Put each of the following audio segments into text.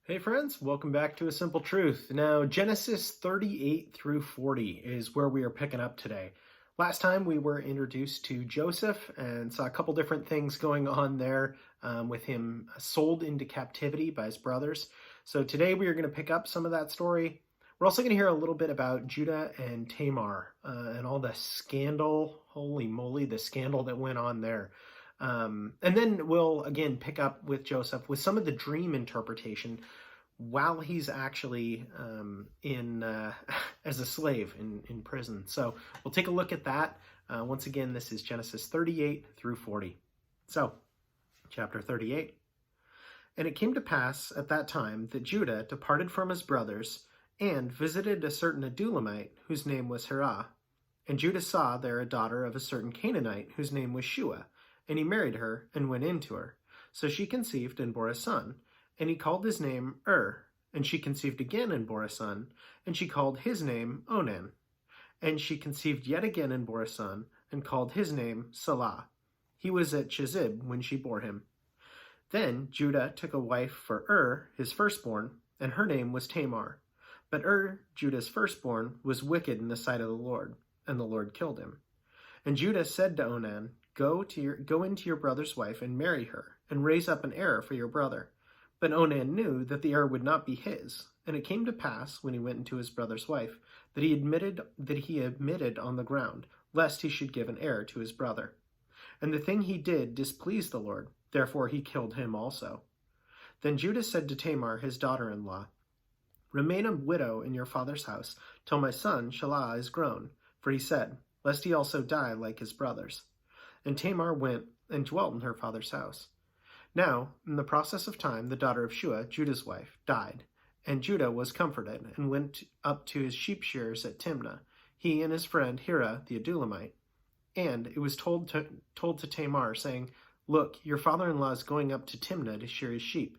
Hey friends, welcome back to A Simple Truth. Now, Genesis 38 through 40 is where we are picking up today. Last time we were introduced to Joseph and saw a couple different things going on there with him sold into captivity by his brothers. So today we are going to pick up some of that story. We're also going to hear a little bit about Judah and Tamar and all the scandal, holy moly, the scandal that went on there. And then we'll again pick up with Joseph with some of the dream interpretation while he's actually in as a slave in prison. So we'll take a look at that. Once again, this is Genesis 38 through 40. So, chapter 38. And it came to pass at that time that Judah departed from his brothers and visited a certain Adulamite whose name was Hirah. And Judah saw there a daughter of a certain Canaanite whose name was Shua. And he married her and went in to her. So she conceived and bore a son. And he called his name And she conceived again and bore a son. And she called his name Onan. And she conceived yet again and bore a son. And called his name Salah. He was at Chezib when she bore him. Then Judah took a wife for his firstborn, and her name was Tamar. But Judah's firstborn, was wicked in the sight of the Lord, and the Lord killed him. And Judah said to Onan, Go into your brother's wife and marry her, and raise up an heir for your brother. But Onan knew that the heir would not be his. And it came to pass, when he went into his brother's wife, that he admitted on the ground, lest he should give an heir to his brother. And the thing he did displeased the Lord, therefore he killed him also. Then Judah said to Tamar, his daughter-in-law, Remain a widow in your father's house, till my son Shelah is grown. For he said, Lest he also die like his brothers. And Tamar went and dwelt in her father's house. Now, in the process of time, the daughter of Shua, Judah's wife, died, and Judah was comforted, and went up to his sheep shearers at Timnah, he and his friend Hirah the Adulamite. And it was told to Tamar, saying, Look, your father-in-law is going up to Timnah to shear his sheep.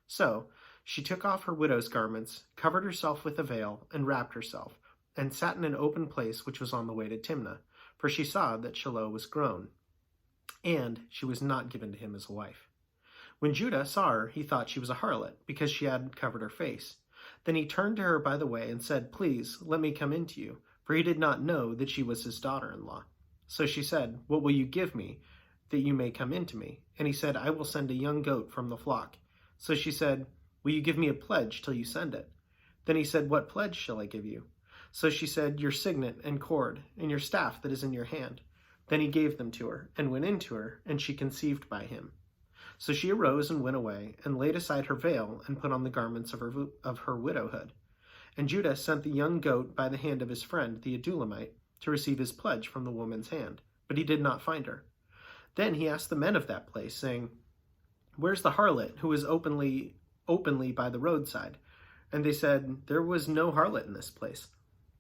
So she took off her widow's garments, covered herself with a veil, and wrapped herself, and sat in an open place which was on the way to Timnah, for she saw that Shiloh was grown, and she was not given to him as a wife. When Judah saw her, he thought she was a harlot, because she had covered her face. Then he turned to her by the way and said, Please, let me come in to you, for he did not know that she was his daughter-in-law. So she said, What will you give me, that you may come in to me? And he said, I will send a young goat from the flock. So she said, Will you give me a pledge till you send it? Then he said, What pledge shall I give you? So she said, Your signet and cord, and your staff that is in your hand. Then he gave them to her, and went in to her, and she conceived by him. So she arose and went away, and laid aside her veil, and put on the garments of her widowhood. And Judah sent the young goat by the hand of his friend the Adulamite, to receive his pledge from the woman's hand, but he did not find her. Then he asked the men of that place, saying, Where's the harlot who is openly by the roadside? And they said, There was no harlot in this place.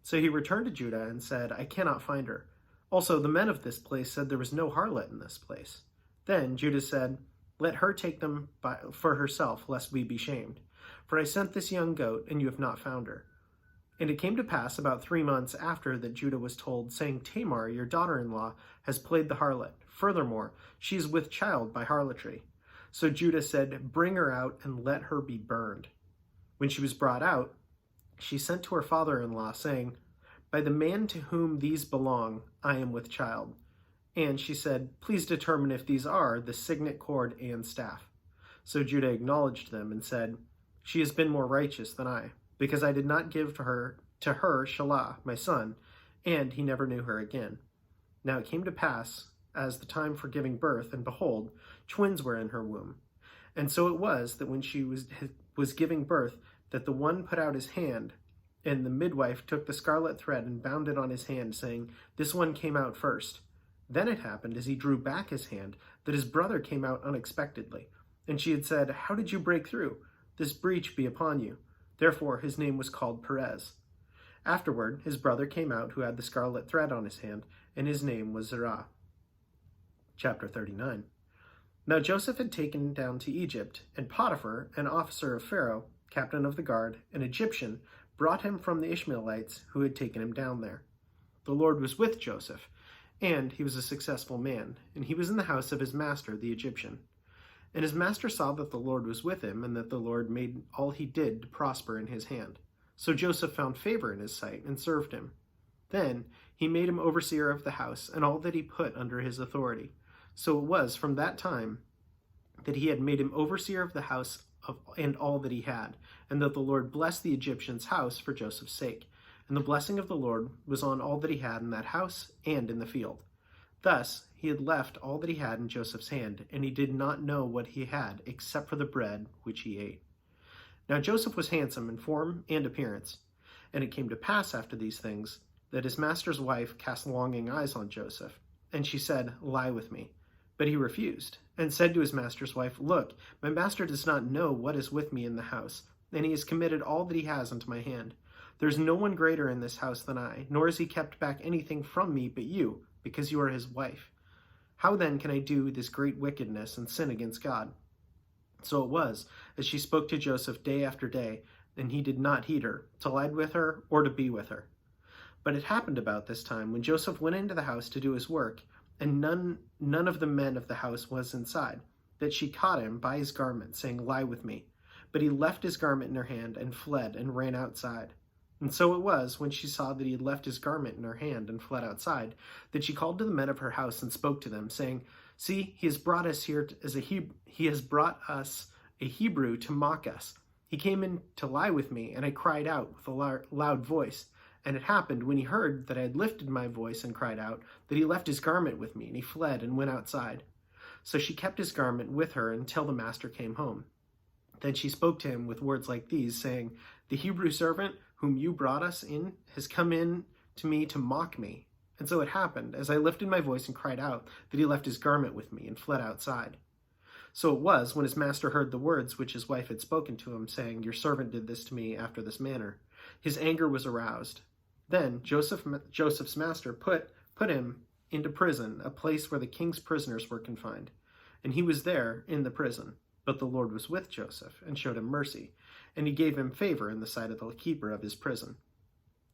So he returned to Judah and said, I cannot find her. Also the men of this place said there was no harlot in this place. Then Judah said, Let her take them for herself, lest we be shamed. For I sent this young goat, and you have not found her. And it came to pass about 3 months after that Judah was told, saying, Tamar, your daughter-in-law, has played the harlot. Furthermore, she is with child by harlotry. So Judah said, Bring her out, and let her be burned. When she was brought out, she sent to her father-in-law, saying, By the man to whom these belong, I am with child. And she said, Please determine if these are the signet cord and staff. So Judah acknowledged them and said, She has been more righteous than I, because I did not give to her Shelah, my son, and he never knew her again. Now it came to pass, as the time for giving birth, and behold, twins were in her womb. And so it was that when she was giving birth, that the one put out his hand, and the midwife took the scarlet thread and bound it on his hand, saying, This one came out first. Then it happened, as he drew back his hand, that his brother came out unexpectedly. And she had said, How did you break through? This breach be upon you. Therefore his name was called Perez. Afterward his brother came out, who had the scarlet thread on his hand, and his name was Zerah. Chapter 39. Now Joseph had taken down to Egypt, and Potiphar, an officer of Pharaoh, captain of the guard, an Egyptian, brought him from the Ishmaelites who had taken him down there. The Lord was with Joseph, and he was a successful man, and he was in the house of his master the Egyptian. And his master saw that the Lord was with him, and that the Lord made all he did to prosper in his hand. So Joseph found favor in his sight and served him. Then he made him overseer of the house and all that he put under his authority. So it was from that time that he had made him overseer of the house and all that he had, and that the Lord blessed the Egyptian's house for Joseph's sake. And the blessing of the Lord was on all that he had in that house and in the field. Thus he had left all that he had in Joseph's hand, and he did not know what he had except for the bread which he ate. Now Joseph was handsome in form and appearance. And it came to pass after these things that his master's wife cast longing eyes on Joseph, and she said, "Lie with me." But he refused, and said to his master's wife, "Look, my master does not know what is with me in the house, and he has committed all that he has into my hand. There is no one greater in this house than I, nor has he kept back anything from me but you, because you are his wife. How then can I do this great wickedness and sin against God?" So it was, as she spoke to Joseph day after day, and he did not heed her, to lie with her or to be with her. But it happened about this time, when Joseph went into the house to do his work, and none of the men of the house was inside, that she caught him by his garment, saying, "Lie with me." But he left his garment in her hand, and fled, and ran outside. And so it was, when she saw that he had left his garment in her hand, and fled outside, that she called to the men of her house, and spoke to them, saying, "See, he has brought us here he has brought us a Hebrew to mock us. He came in to lie with me, and I cried out with a loud voice. And it happened, when he heard that I had lifted my voice and cried out, that he left his garment with me, and he fled and went outside." So she kept his garment with her until the master came home. Then she spoke to him with words like these, saying, "The Hebrew servant whom you brought us in has come in to me to mock me." And so it happened, as I lifted my voice and cried out, that he left his garment with me and fled outside. So it was, when his master heard the words which his wife had spoken to him, saying, "Your servant did this to me after this manner," his anger was aroused. Then Joseph's master put him into prison, a place where the king's prisoners were confined. And he was there in the prison. But the Lord was with Joseph, and showed him mercy, and he gave him favor in the sight of the keeper of his prison.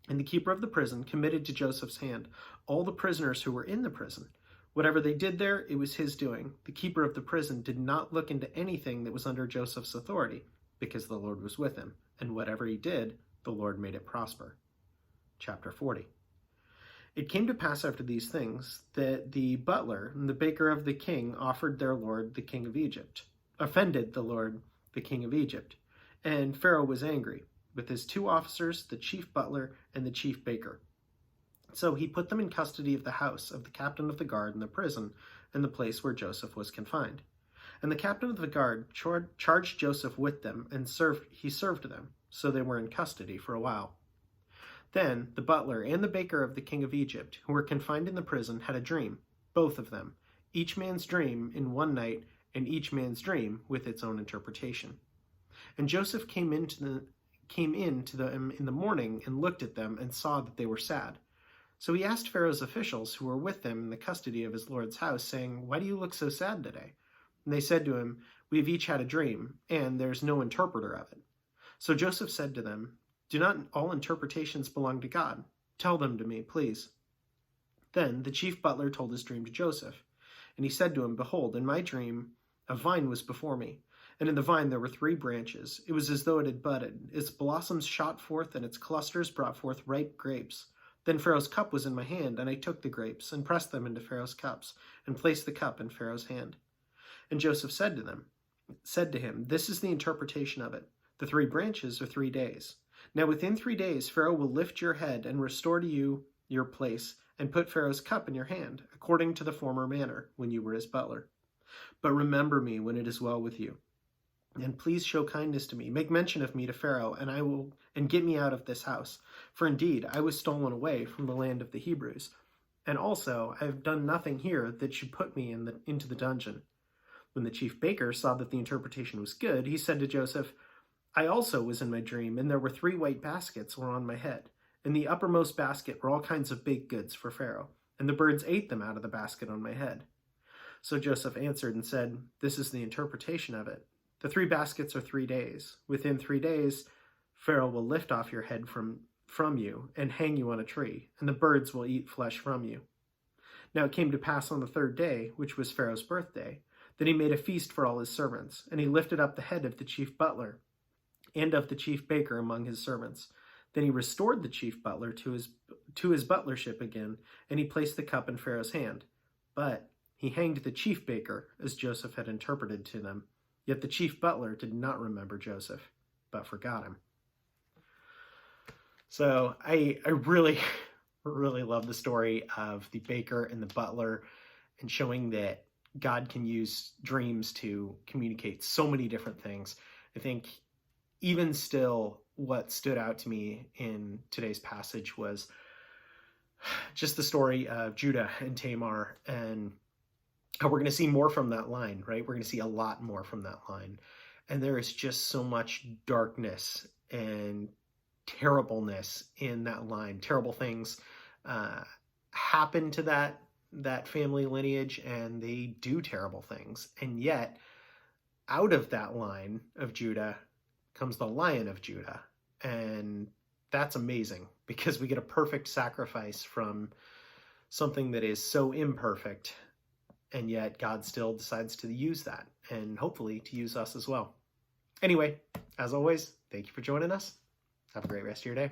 And the keeper of the prison committed to Joseph's hand all the prisoners who were in the prison. Whatever they did there, it was his doing. The keeper of the prison did not look into anything that was under Joseph's authority, because the Lord was with him, and whatever he did, the Lord made it prosper. Chapter 40. It came to pass after these things that the butler and the baker of the king offended the Lord, the king of Egypt. And Pharaoh was angry with his 2 officers, the chief butler and the chief baker. So he put them in custody of the house of the captain of the guard in the prison, in the place where Joseph was confined. And the captain of the guard charged Joseph with them, and he served them, so they were in custody for a while. Then the butler and the baker of the king of Egypt, who were confined in the prison, had a dream, both of them, each man's dream in one night, and each man's dream with its own interpretation. And Joseph came in to them in the morning, and looked at them, and saw that they were sad. So he asked Pharaoh's officials who were with him in the custody of his lord's house, saying, "Why do you look so sad today?" And they said to him, "We have each had a dream, and there's no interpreter of it." So Joseph said to them, "Do not all interpretations belong to God? Tell them to me, please." Then the chief butler told his dream to Joseph. And he said to him, "Behold, in my dream a vine was before me, and in the vine there were 3 branches. It was as though it had budded. Its blossoms shot forth, and its clusters brought forth ripe grapes. Then Pharaoh's cup was in my hand, and I took the grapes, and pressed them into Pharaoh's cups, and placed the cup in Pharaoh's hand." And Joseph said to him, "This is the interpretation of it. The 3 branches are 3 days. Now within 3 days Pharaoh will lift your head and restore to you your place, and put Pharaoh's cup in your hand, according to the former manner, when you were his butler. But remember me when it is well with you. And please show kindness to me. Make mention of me to Pharaoh, and get me out of this house. For indeed I was stolen away from the land of the Hebrews. And also I have done nothing here that should put me into the dungeon." When the chief baker saw that the interpretation was good, he said to Joseph, "I also was in my dream, and there were 3 white baskets were on my head. In the uppermost basket were all kinds of baked goods for Pharaoh, and the birds ate them out of the basket on my head." So Joseph answered and said, "This is the interpretation of it. The 3 baskets are 3 days. Within 3 days, Pharaoh will lift off your head from you and hang you on a tree, and the birds will eat flesh from you." Now it came to pass on the 3rd day, which was Pharaoh's birthday, Then he made a feast for all his servants, and he lifted up the head of the chief butler and of the chief baker among his servants. Then he restored the chief butler to his butlership again, and he placed the cup in Pharaoh's hand. But he hanged the chief baker, as Joseph had interpreted to them. Yet the chief butler did not remember Joseph, but forgot him. So I really, really love the story of the baker and the butler, and showing that God can use dreams to communicate so many different things. I think even still, what stood out to me in today's passage was just the story of Judah and Tamar, and how we're going to see more from that line, right? We're going to see a lot more from that line. And there is just so much darkness and terribleness in that line. Terrible things happen to that family lineage, and they do terrible things. And yet, out of that line of Judah comes the Lion of Judah. And that's amazing, because we get a perfect sacrifice from something that is so imperfect, and yet God still decides to use that, and hopefully to use us as well. Anyway, as always, thank you for joining us. Have a great rest of your day.